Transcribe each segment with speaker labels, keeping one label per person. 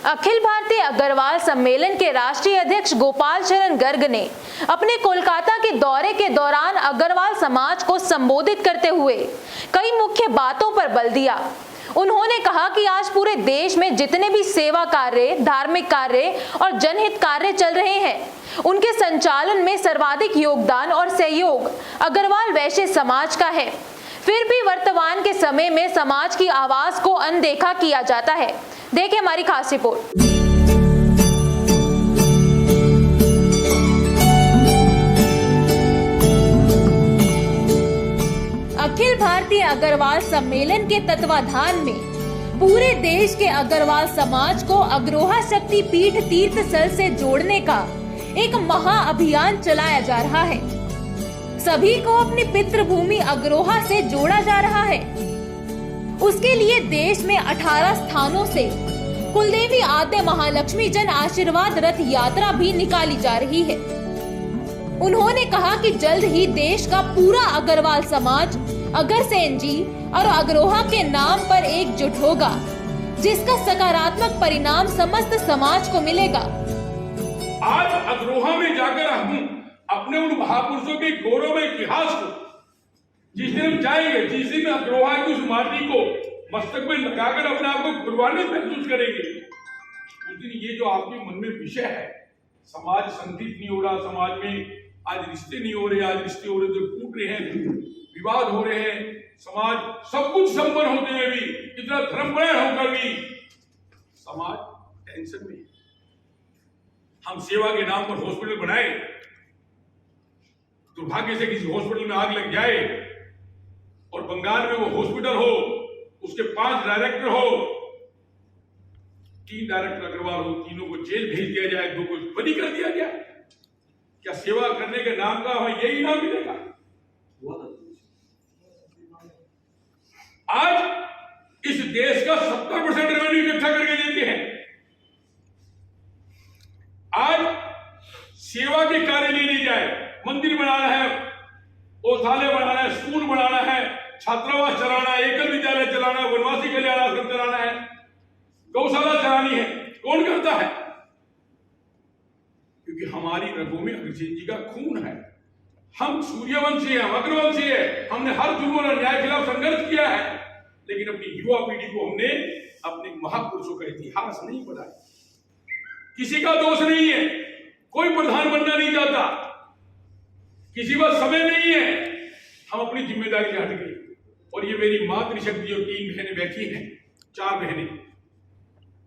Speaker 1: अखिल भारतीय अग्रवाल सम्मेलन के राष्ट्रीय अध्यक्ष गोपाल चरण गर्ग ने अपने कोलकाता के दौरे के दौरान अग्रवाल समाज को संबोधित करते हुए कई मुख्य बातों पर बल दिया। उन्होंने कहा कि आज पूरे देश में जितने भी सेवा कार्य, धार्मिक कार्य और जनहित कार्य चल रहे हैं, उनके संचालन में सर्वाधिक योगदान और सहयोग अग्रवाल वैश्य समाज का है। फिर भी वर्तमान के समय में समाज की आवाज को अनदेखा किया जाता है। देखिए हमारी खास रिपोर्ट। अखिल भारतीय अग्रवाल सम्मेलन के तत्वाधान में पूरे देश के अग्रवाल समाज को अग्रोहा शक्ति पीठ तीर्थ स्थल से जोड़ने का एक महा अभियान चलाया जा रहा है। सभी को अपनी पितृभूमि अग्रोहा से जोड़ा जा रहा है। उसके लिए देश में 18 स्थानों से कुलदेवी आद्य महालक्ष्मी जन आशीर्वाद रथ यात्रा भी निकाली जा रही है। उन्होंने कहा कि जल्द ही देश का पूरा अग्रवाल समाज अग्रसेन जी और अग्रोहा के नाम पर एकजुट होगा, जिसका सकारात्मक परिणाम समस्त समाज को मिलेगा।
Speaker 2: आज अग्रोहा में जाकर हम अपने उन महापुरुषों के गौरवमय इतिहास को, जिस दिन हम जाएंगे, जिस दिन अग्रोहा की उस माटी को मस्तक में लगाकर अपने आप को कुर्बानी महसूस करेंगे, उस दिन ये जो आपके मन में विषय है, समाज संगठित नहीं हो रहा, समाज में आज रिश्ते नहीं हो रहे, आज रिश्ते हो रहे तो टूट रहे हैं, विवाद हो रहे हैं, समाज सब कुछ संपन्न होते हुए भी, इतना धर्मपरायण होकर भी समाज टेंशन में। हम सेवा के नाम पर हॉस्पिटल बनाए, दुर्भाग्य से किसी हॉस्पिटल में आग लग जाए और बंगाल में वो हॉस्पिटल हो, उसके 5 डायरेक्टर हो, 3 डायरेक्टर अग्रवाल हो, तीनों को जेल भेज दिया जाए, 2 को बरी कर दिया जाए। क्या सेवा करने के नाम का हमें यही नाम मिलेगा? आज इस देश का 70% रेवेन्यू इकट्ठा करके देते हैं। आज सेवा के कार्य लेने जाए, मंदिर बनाना है, औषधालय बनाना है, स्कूल बनाना है, छात्रावास चलाना है, एकल विद्यालय चलाना है, वनवासी कल्याण आश्रम चलाना है, गौशाला चलानी है, कौन करता है? क्योंकि हमारी रगों में अग्रसेन जी का खून है। हम सूर्यवंशी हैं, हम अग्रवंशी हैं, हमने हर जुर्म और अन्याय के खिलाफ संघर्ष किया है, लेकिन अपनी युवा पीढ़ी को हमने अपने महापुरुषों का इतिहास नहीं पढ़ाया। किसी का दोष नहीं है, कोई प्रधान बनना नहीं चाहता, किसी का समय नहीं है, हम अपनी जिम्मेदारी से हट गए। और ये मेरी मातृशक्ति जो 3 बहनें बैठी हैं, 4 बहनें,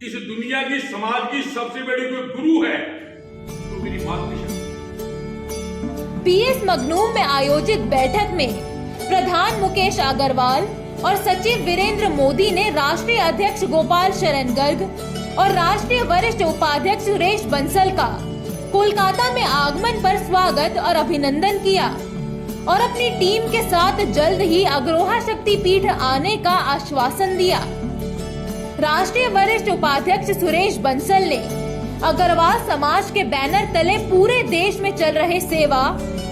Speaker 2: इस दुनिया की समाज की सबसे बड़ी कोई गुरु है तो मेरी मातृशक्ति।
Speaker 1: पीएस मगनूम में आयोजित बैठक में प्रधान मुकेश अग्रवाल और सचिव वीरेंद्र मोदी ने राष्ट्रीय अध्यक्ष गोपाल शरण गर्ग और राष्ट्रीय वरिष्ठ उपाध्यक्ष सुरेश बंसल का कोलकाता में आगमन पर स्वागत और अभिनंदन किया और अपनी टीम के साथ जल्द ही अग्रोहा शक्ति पीठ आने का आश्वासन दिया। राष्ट्रीय वरिष्ठ उपाध्यक्ष सुरेश बंसल ने अग्रवाल समाज के बैनर तले पूरे देश में चल रहे सेवा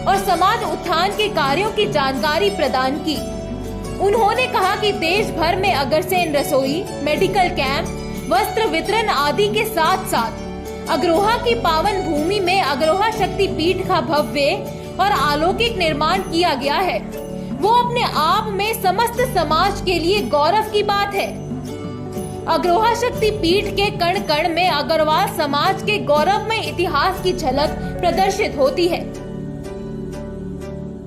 Speaker 1: और समाज उत्थान के कार्यों की जानकारी प्रदान की। उन्होंने कहा कि देश भर में अग्रसेन रसोई, मेडिकल कैंप, वस्त्र वितरण आदि के साथ साथ अग्रोहा की पावन भूमि में अग्रोहा शक्ति पीठ का भव्य और अलौकिक निर्माण किया गया है। वो अपने आप में समस्त समाज के लिए गौरव की बात है। अग्रोहा शक्ति पीठ के कण कण में अग्रवाल समाज के गौरवमय इतिहास की झलक प्रदर्शित होती है।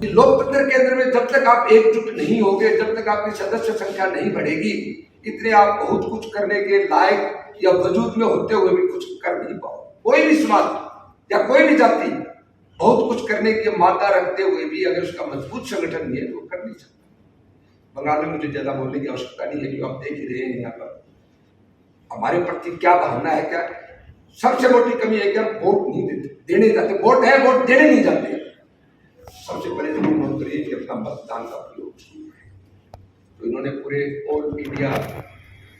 Speaker 3: लोकतंत्र के अंदर में जब तक आप एकजुट नहीं होगे, जब तक आपकी सदस्य संख्या नहीं बढ़ेगी, इतने आप बहुत कुछ करने के लायक या वजूद में होते हुए भी कुछ कर नहीं पाओ। कोई भी समाज या कोई भी जाति बहुत कुछ करने की मादा रखते हुए भी अगर उसका मजबूत संगठन नहीं है तो कर नहीं सकता। बंगाल में मुझे ज्यादा बोलने की आवश्यकता नहीं है, क्योंकि आप देख ही रहे हैं यहाँ पर हमारे प्रति क्या भावना है। क्या सबसे मोटी कमी है कि हम वोट नहीं देने जाते। वोट है, वोट देने नहीं जाते। सबसे पहले तो नोट करिए कि अपना मतदान का प्रयोग तो इन्होंने पूरे ऑल इंडिया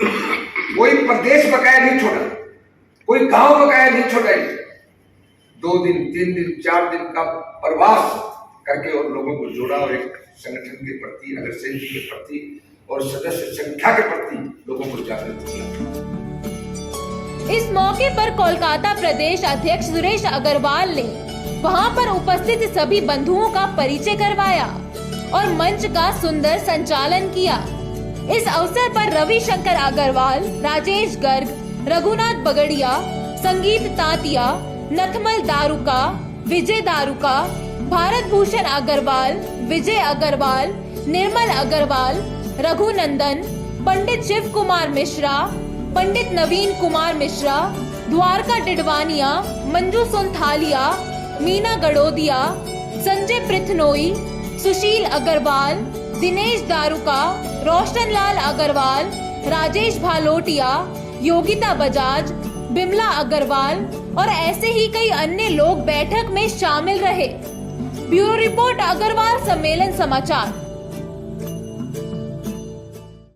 Speaker 3: कोई प्रदेश बकाया नहीं छोड़ा, कोई गांव बकाया नहीं छोड़ा। 2 दिन 3 दिन 4 दिन का प्रवास करके और लोगों को जोड़ा और एक संगठन के प्रति, अग्रसेन जी के प्रति और सदस्य संख्या के प्रति लोगों को जागृत किया।
Speaker 1: इस मौके पर कोलकाता प्रदेश अध्यक्ष सुरेश अग्रवाल ने वहां पर उपस्थित सभी बंधुओं का परिचय करवाया और मंच का सुंदर संचालन किया। इस अवसर पर रविशंकर अग्रवाल, राजेश गर्ग, रघुनाथ बगड़िया, संगीत तातिया, नथमल दारुका, विजय दारुका, भारत भूषण अग्रवाल, विजय अग्रवाल, निर्मल अग्रवाल, रघुनंदन, पंडित शिव कुमार मिश्रा, पंडित नवीन कुमार मिश्रा, द्वारका टिडवानिया, मंजू सुनथालिया, मीना गड़ोदिया, संजय पृथनोई, सुशील अग्रवाल, दिनेश दारुका, रोशन लाल अग्रवाल, राजेश भालोटिया, योगिता बजाज, बिमला अग्रवाल और ऐसे ही कई अन्य लोग बैठक में शामिल रहे। ब्यूरो रिपोर्ट, अग्रवाल सम्मेलन समाचार।